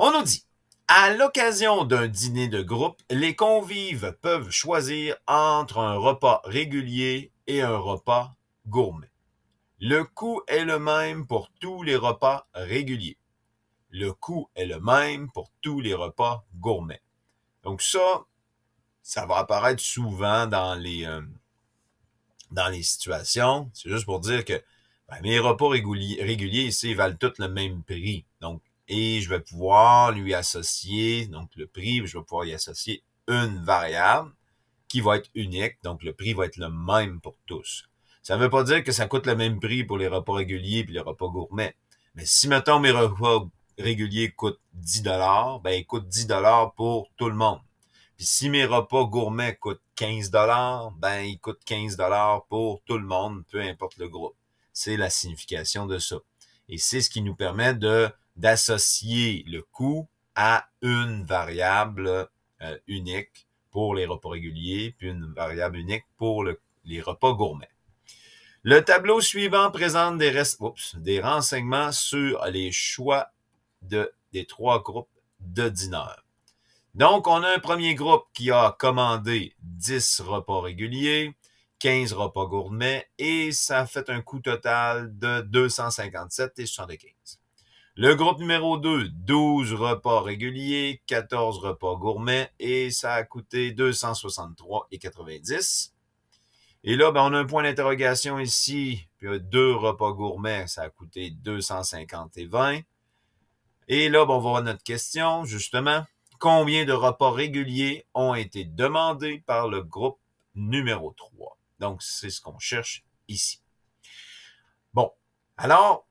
On nous dit, à l'occasion d'un dîner de groupe, les convives peuvent choisir entre un repas régulier et un repas gourmet. Le coût est le même pour tous les repas réguliers. Le coût est le même pour tous les repas gourmets. Donc ça va apparaître souvent dans les situations. C'est juste pour dire que mes repas réguliers ici valent tous le même prix. Donc, et je vais pouvoir lui associer, donc le prix, je vais pouvoir y associer une variable qui va être unique. Donc, le prix va être le même pour tous. Ça ne veut pas dire que ça coûte le même prix pour les repas réguliers et les repas gourmets. Mais si, mettons, mes repas réguliers coûtent 10 ben, ils coûtent 10 pour tout le monde. Puis si mes repas gourmets coûtent 15 ben, ils coûtent 15 pour tout le monde, peu importe le groupe. C'est la signification de ça. Et c'est ce qui nous permet d'associer le coût à une variable unique pour les repas réguliers, puis une variable unique pour les repas gourmets. Le tableau suivant présente des renseignements sur les choix des trois groupes de dîneurs. Donc, on a un premier groupe qui a commandé 10 repas réguliers, 15 repas gourmets, et ça fait un coût total de 257,75. Le groupe numéro 2, 12 repas réguliers, 14 repas gourmets, et ça a coûté 263,90. Et là, on a un point d'interrogation ici, puis 2 repas gourmets, ça a coûté 250,20. Et là, on va voir notre question, justement. Combien de repas réguliers ont été demandés par le groupe numéro 3? Donc, c'est ce qu'on cherche ici. Bon, alors,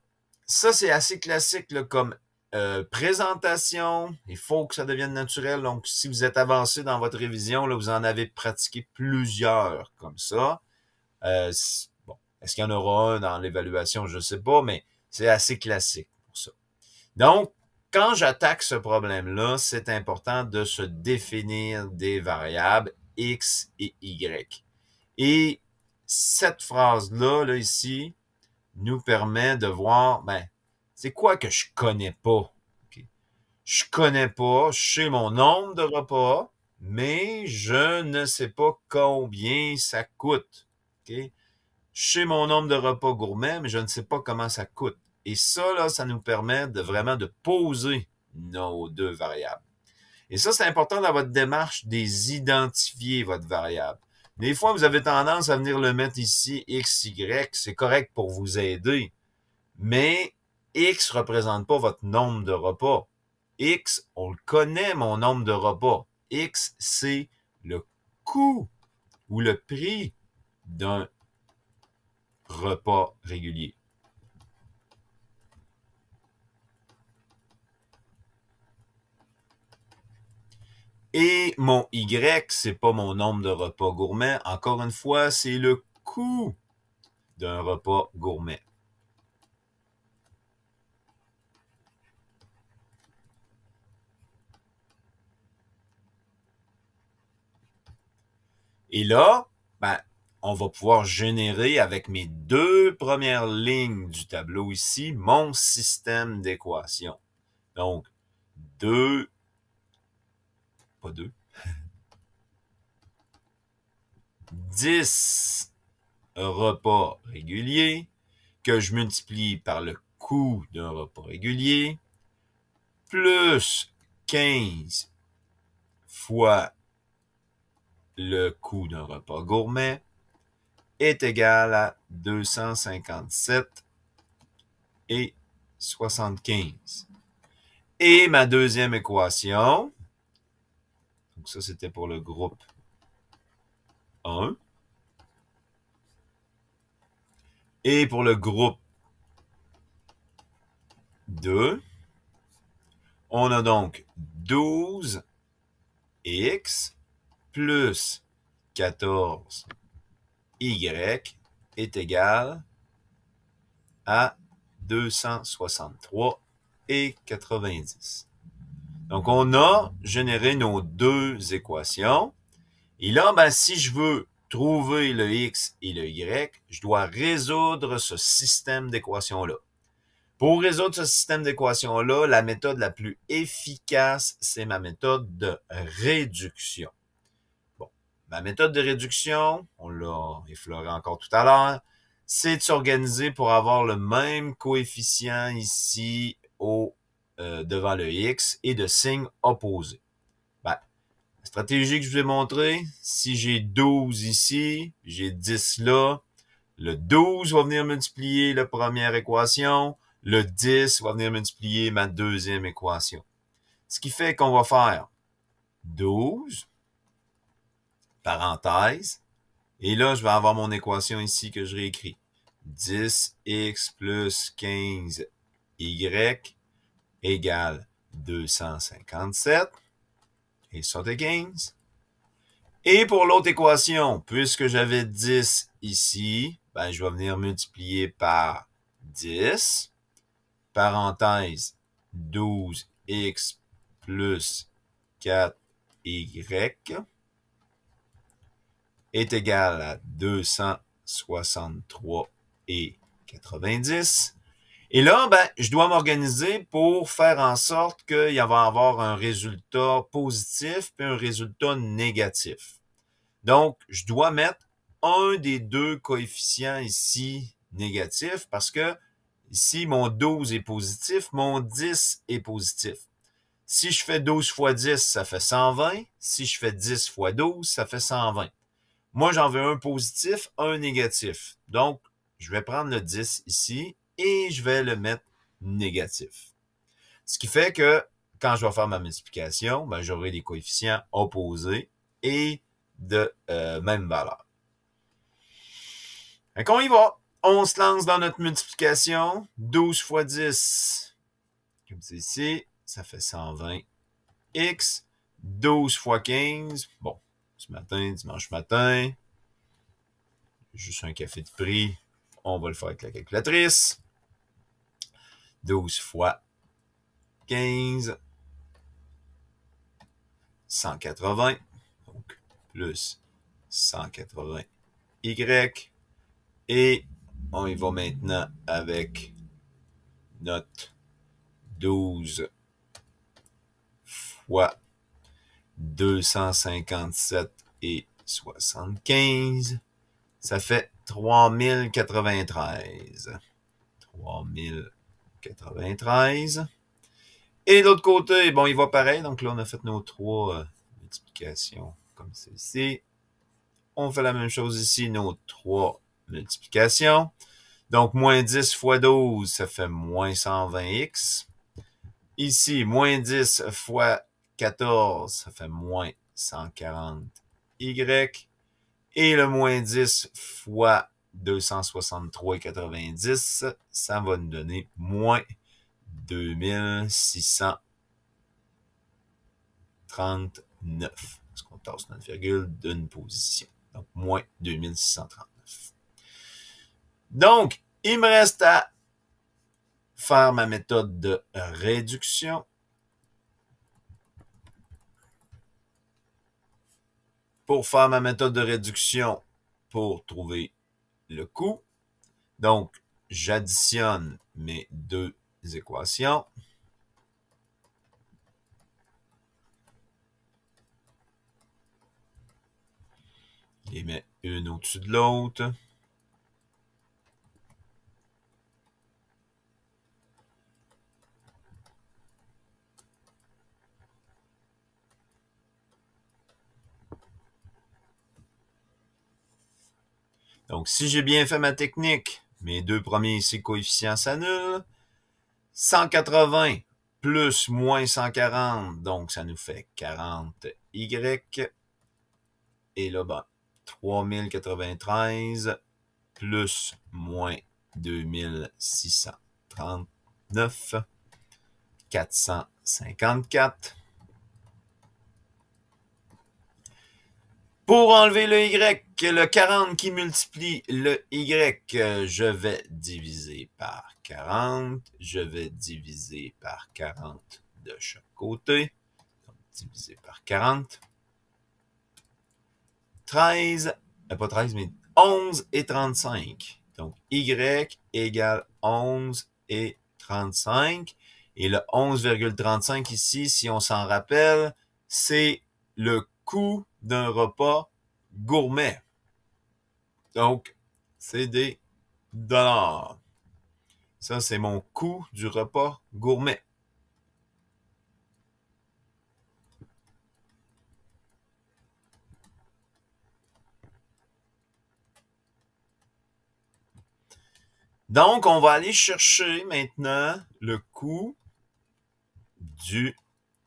ça, c'est assez classique là, comme présentation. Il faut que ça devienne naturel. Donc, si vous êtes avancé dans votre révision, là, vous en avez pratiqué plusieurs comme ça. Bon, est-ce qu'il y en aura un dans l'évaluation? Je ne sais pas, mais c'est assez classique pour ça. Donc, quand j'attaque ce problème-là, c'est important de se définir des variables X et Y. Et cette phrase-là, là, ici, nous permet de voir, c'est quoi que je connais pas? Okay. Je connais pas, je sais mon nombre de repas, mais je ne sais pas combien ça coûte. Okay? Je sais mon nombre de repas gourmets, mais je ne sais pas comment ça coûte. Et ça, là, ça nous permet de vraiment de poser nos deux variables. Et ça, c'est important dans votre démarche d'identifier votre variable. Des fois, vous avez tendance à venir le mettre ici, X, Y, c'est correct pour vous aider. Mais X ne représente pas votre nombre de repas. X, on le connaît, mon nombre de repas. X, c'est le coût ou le prix d'un repas régulier. Et mon Y, c'est pas mon nombre de repas gourmets. Encore une fois, c'est le coût d'un repas gourmet. Et là, on va pouvoir générer avec mes deux premières lignes du tableau ici, mon système d'équations. Donc, 10 repas réguliers que je multiplie par le coût d'un repas régulier, plus 15 fois le coût d'un repas gourmet, est égal à 257,75. Et ma deuxième équation, donc ça c'était pour le groupe 1. Et pour le groupe 2, on a donc 12x plus 14y est égal à 263,90. Donc, on a généré nos deux équations. Et là, si je veux trouver le x et le y, je dois résoudre ce système d'équations-là. Pour résoudre ce système d'équations-là, la méthode la plus efficace, c'est ma méthode de réduction. Bon, ma méthode de réduction, on l'a effleuré encore tout à l'heure, c'est de s'organiser pour avoir le même coefficient ici devant le x et de signe opposé. Ben, la stratégie que je vous ai montrée, si j'ai 12 ici, j'ai 10 là, le 12 va venir multiplier la première équation, le 10 va venir multiplier ma deuxième équation. Ce qui fait qu'on va faire 12, parenthèse, et là, je vais avoir mon équation ici que je réécris. 10x plus 15y égale 257, et 75. Et pour l'autre équation, puisque j'avais 10 ici, ben, je vais venir multiplier par 10, parenthèse, 12x plus 4y est égal à 263 et 90. Et là, ben, je dois m'organiser pour faire en sorte qu'il va y avoir un résultat positif et un résultat négatif. Donc, je dois mettre un des deux coefficients ici négatif parce que ici, mon 12 est positif, mon 10 est positif. Si je fais 12 fois 10, ça fait 120. Si je fais 10 fois 12, ça fait 120. Moi, j'en veux un positif, un négatif. Donc, je vais prendre le 10 ici et je vais le mettre négatif. Ce qui fait que quand je vais faire ma multiplication, ben, j'aurai des coefficients opposés et de même valeur. Donc, on y va. On se lance dans notre multiplication. 12 fois 10, comme c'est ici, ça fait 120 x. 12 fois 15, bon, ce matin, dimanche matin, juste un café de prix, on va le faire avec la calculatrice. 12 fois 15, 180, donc plus 180y. Et on y va maintenant avec notre 12 fois 257 et 75. Ça fait 3093. 3093. Et de l'autre côté, bon, il va pareil. Donc là, on a fait nos trois multiplications comme ceci. On fait la même chose ici, nos trois multiplications. Donc, moins 10 fois 12, ça fait moins 120x. Ici, moins 10 fois 14, ça fait moins 140y. Et le moins 10 fois 263,90, ça va nous donner moins 2639. Parce qu'on tasse notre virgule d'une position. Donc, moins 2639. Donc, il me reste à faire ma méthode de réduction. Pour faire ma méthode de réduction, pour trouver le coût, donc, j'additionne mes deux équations. Je les mets une au-dessus de l'autre. Donc, si j'ai bien fait ma technique, mes deux premiers ici coefficients s'annulent. 180 plus moins 140, donc ça nous fait 40y. Et là, ben, 3093 plus moins 2639, 454. Pour enlever le y, le 40 qui multiplie le y, je vais diviser par 40. Je vais diviser par 40 de chaque côté. Donc, diviser par 40. 13, pas 13, mais 11 et 35. Donc, y égale 11 et 35. Et le 11,35 ici, si on s'en rappelle, c'est le coût d'un repas gourmet. Donc, c'est des dollars. Ça, c'est mon coût du repas gourmet. Donc, on va aller chercher maintenant le coût du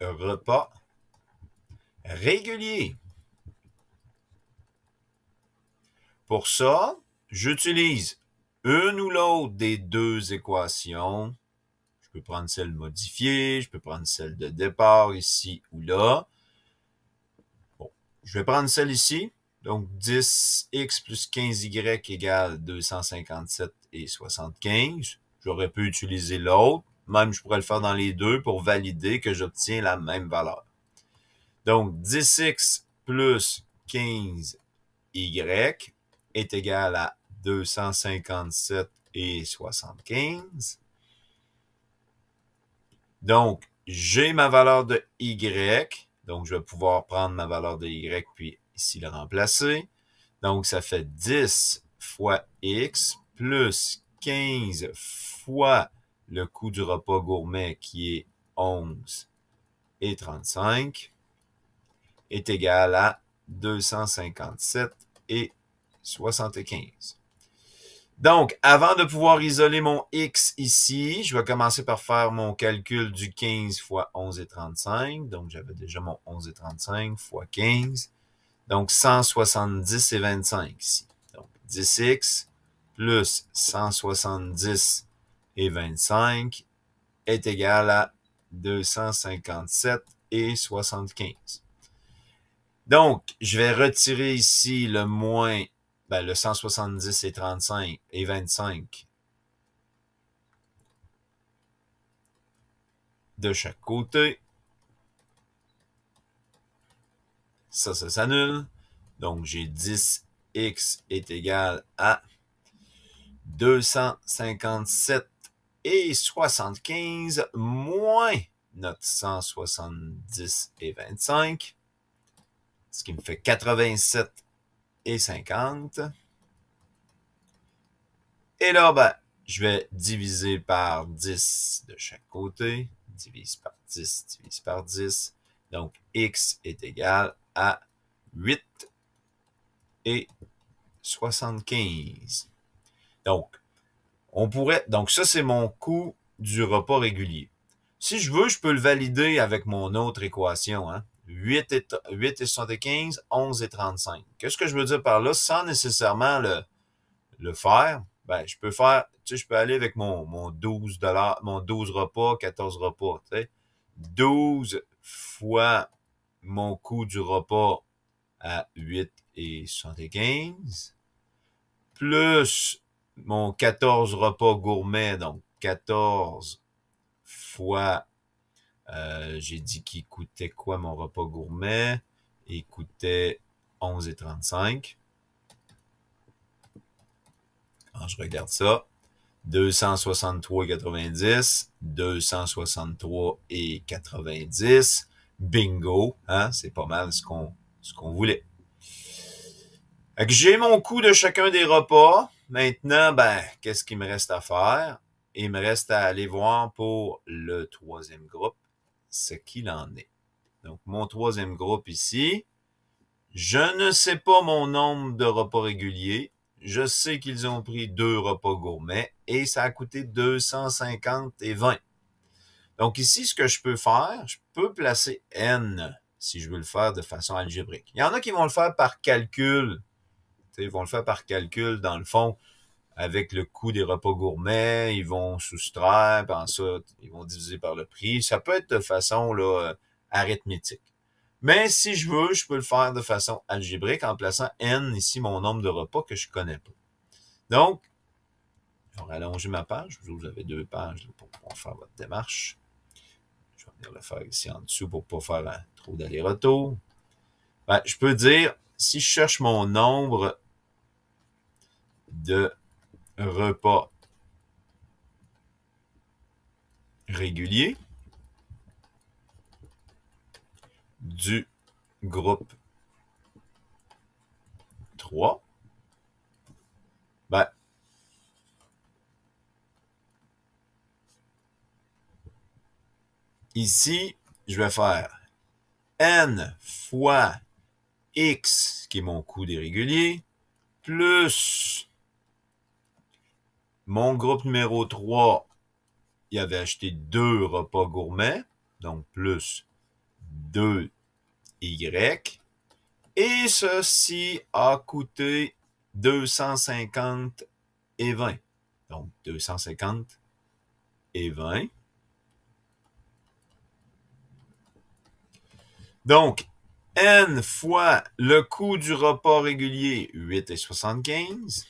repas régulier. Pour ça, j'utilise une ou l'autre des deux équations. Je peux prendre celle modifiée, je peux prendre celle de départ ici ou là. Bon, je vais prendre celle ici. Donc, 10x plus 15y égale 257 et 75. J'aurais pu utiliser l'autre. Même, je pourrais le faire dans les deux pour valider que j'obtiens la même valeur. Donc, 10x plus 15y est égal à 257 et 75. Donc, j'ai ma valeur de y. Donc, je vais pouvoir prendre ma valeur de y puis ici le remplacer. Donc, ça fait 10 fois x plus 15 fois le coût du repas gourmet qui est 11 et 35 est égal à 257 et 75. Donc, avant de pouvoir isoler mon x ici, je vais commencer par faire mon calcul du 15 fois 11 et 35. Donc, j'avais déjà mon 11 et 35 fois 15. Donc, 170 et 25 ici. Donc, 10x plus 170 et 25 est égal à 257 et 75. Donc, je vais retirer ici le moins, le 170 et 35 et 25 de chaque côté. Ça s'annule. Donc, j'ai 10x est égal à 257 et 75 moins notre 170 et 25. Ce qui me fait 87 et 50. Et là, je vais diviser par 10 de chaque côté. Divise par 10, divise par 10. Donc, x est égal à 8 et 75. Donc, donc ça, c'est mon coût du repas régulier. Si je veux, je peux le valider avec mon autre équation, hein. 8 et 75, 11 et 35. Qu'est-ce que je veux dire par là? Sans nécessairement le faire, je peux faire, je peux aller avec mon 12 mon 12 repas, 14 repas, 12 fois mon coût du repas à 8 et 75, plus mon 14 repas gourmet, donc 14 fois j'ai dit qu'il coûtait quoi mon repas gourmet? Il coûtait 11,35. Quand je regarde ça, 263,90, 263,90. Bingo, hein? C'est pas mal ce qu'on voulait. Fait que j'ai mon coût de chacun des repas. Maintenant, qu'est-ce qu'il me reste à faire? Il me reste à aller voir pour le troisième groupe ce qu'il en est. Donc, mon troisième groupe ici, je ne sais pas mon nombre de repas réguliers. Je sais qu'ils ont pris 2 repas gourmets et ça a coûté 250 et 20. Donc ici, ce que je peux faire, je peux placer n si je veux le faire de façon algébrique. Il y en a qui vont le faire par calcul. Ils vont le faire par calcul, dans le fond, avec le coût des repas gourmets, ils vont soustraire, puis ensuite, ils vont diviser par le prix. Ça peut être de façon arithmétique. Mais si je veux, je peux le faire de façon algébrique en plaçant n, ici, mon nombre de repas que je connais pas. Donc, je vais rallonger ma page. Vous avez 2 pages pour pouvoir faire votre démarche. Je vais venir le faire ici en dessous pour pas faire trop d'aller-retour. Je peux dire, si je cherche mon nombre de repas réguliers du groupe 3, ben, ici, je vais faire n fois x, qui est mon coût des réguliers, plus mon groupe numéro 3, il avait acheté 2 repas gourmets, donc plus 2y. Et ceci a coûté 250 et 20. Donc, 250 et 20. Donc, n fois le coût du repas régulier, 8,75,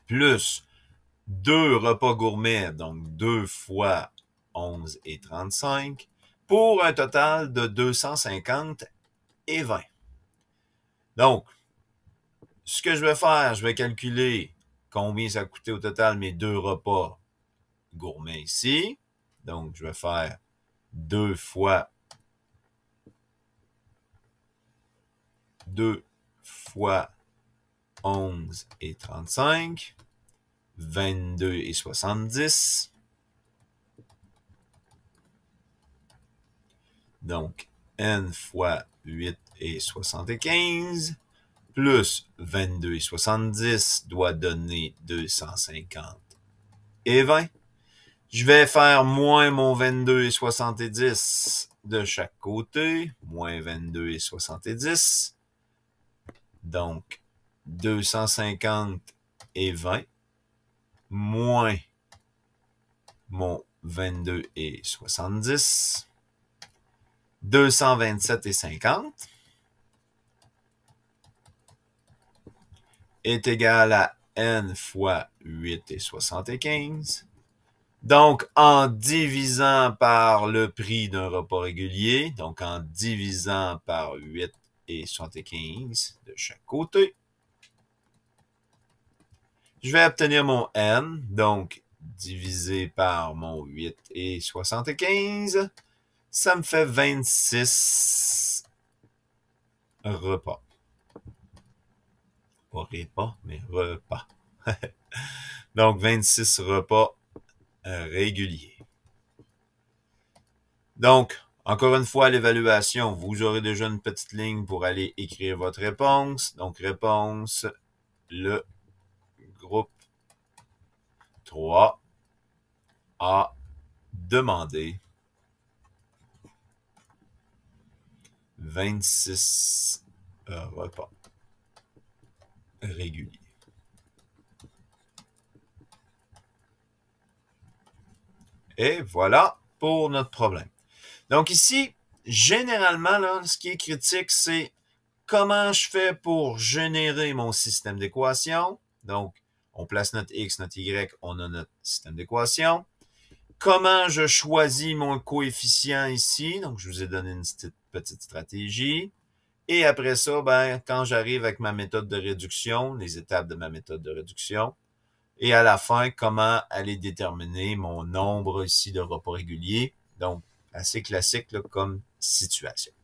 plus 2 repas gourmets, donc 2 fois 11,35, pour un total de 250 et 20. Donc, ce que je vais faire, je vais calculer combien ça a coûté au total mes 2 repas gourmets ici. Donc, je vais faire 2 fois 11,35, 22,70. Donc, n fois 8,75 plus 22,70 doit donner 250 et 20. Je vais faire moins mon 22,70 de chaque côté, moins 22,70. Donc, 250 et 20, moins mon 22,70, 227,50 est égal à n fois 8,75. Donc, en divisant par le prix d'un repas régulier, donc en divisant par 8,75 de chaque côté, je vais obtenir mon n, donc divisé par mon 8,75, ça me fait 26 repas. Pas repas, mais repas. Donc, 26 repas réguliers. Donc, encore une fois, l'évaluation, vous aurez déjà une petite ligne pour aller écrire votre réponse. Donc, réponse, le groupe 3 a demandé 26 repas réguliers. Et voilà pour notre problème. Donc ici, généralement, là, ce qui est critique, c'est comment je fais pour générer mon système d'équation. Donc, on place notre x, notre y, on a notre système d'équation. Comment je choisis mon coefficient ici. Donc, je vous ai donné une petite stratégie. Et après ça, ben, quand j'arrive avec ma méthode de réduction, les étapes de ma méthode de réduction, et à la fin, comment aller déterminer mon nombre ici de repas réguliers. Donc, assez classique là, comme situation.